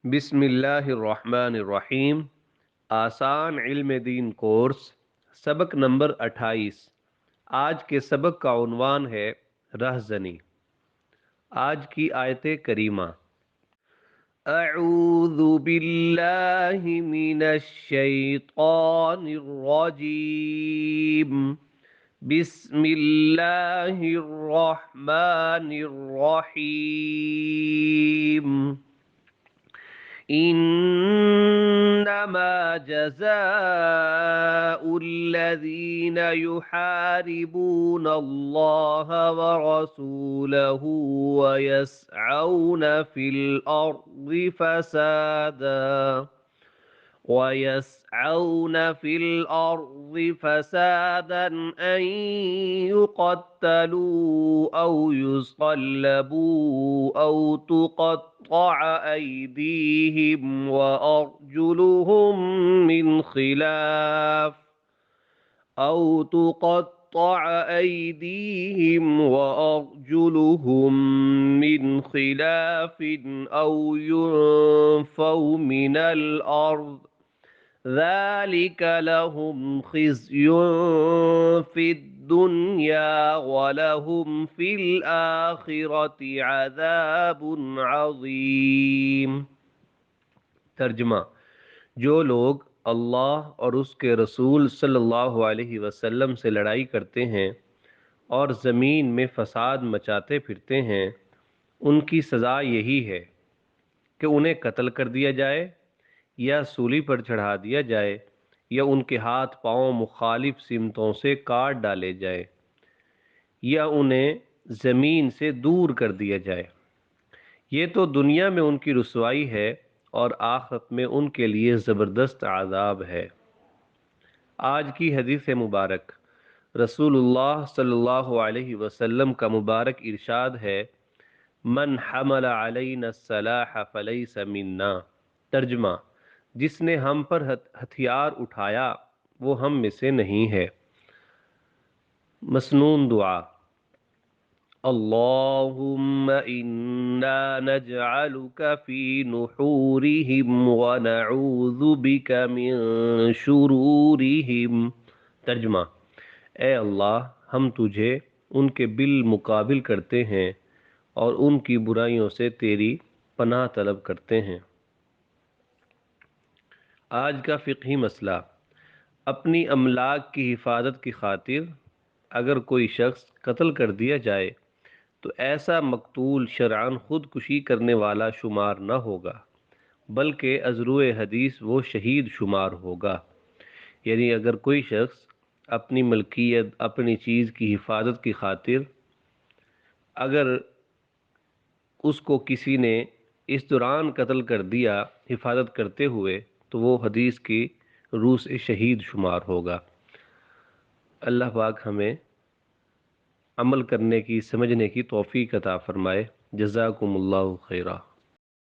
بسم اللہ الرحمن الرحیم۔ آسان علم دین کورس، سبق نمبر 28۔ آج کے سبق کا عنوان ہے رہزنی۔ آج کی آیت کریمہ: اعوذ باللہ من الشیطان الرجیم، بسم اللہ الرحمن الرحیم۔ انما جزاء الذين يحاربون الله ورسوله ويسعون في الأرض فسادا أن يقتلوا أو يصلبوا تقطع أيديهم وأرجلهم من خلاف أو ينفوا من الأرض، ذلك لهم خزي في الدنيا ولهم في الآخرة عذاب عظيم۔ ترجمہ: جو لوگ اللہ اور اس کے رسول صلی اللہ علیہ وسلم سے لڑائی کرتے ہیں اور زمین میں فساد مچاتے پھرتے ہیں، ان کی سزا یہی ہے کہ انہیں قتل کر دیا جائے یا سولی پر چڑھا دیا جائے یا ان کے ہاتھ پاؤں مخالف سمتوں سے کاٹ ڈالے جائے یا انہیں زمین سے دور کر دیا جائے۔ یہ تو دنیا میں ان کی رسوائی ہے اور آخرت میں ان کے لیے زبردست عذاب ہے۔ آج کی حدیث مبارک: رسول اللہ صلی اللہ علیہ وسلم کا مبارک ارشاد ہے: من حمل علینا السلاح فلیس منا۔ ترجمہ: جس نے ہم پر ہتھیار اٹھایا وہ ہم میں سے نہیں ہے۔ مسنون دعا: اللہم انا نجعلک فی نحورہم ونعوذ بک من شرورہم۔ ترجمہ: اے اللہ، ہم تجھے ان کے بالمقابل کرتے ہیں اور ان کی برائیوں سے تیری پناہ طلب کرتے ہیں۔ آج کا فقہی مسئلہ: اپنی املاک کی حفاظت کی خاطر اگر کوئی شخص قتل کر دیا جائے تو ایسا مقتول شرعاً خودکشی کرنے والا شمار نہ ہوگا، بلکہ از روئے حدیث وہ شہید شمار ہوگا۔ یعنی اگر کوئی شخص اپنی ملکیت، اپنی چیز کی حفاظت کی خاطر اگر اس کو کسی نے اس دوران قتل کر دیا حفاظت کرتے ہوئے تو وہ حدیث کی روح سے شہید شمار ہوگا۔ اللہ پاک ہمیں عمل کرنے کی، سمجھنے کی توفیق عطا فرمائے۔ جزاکم اللہ خیرہ۔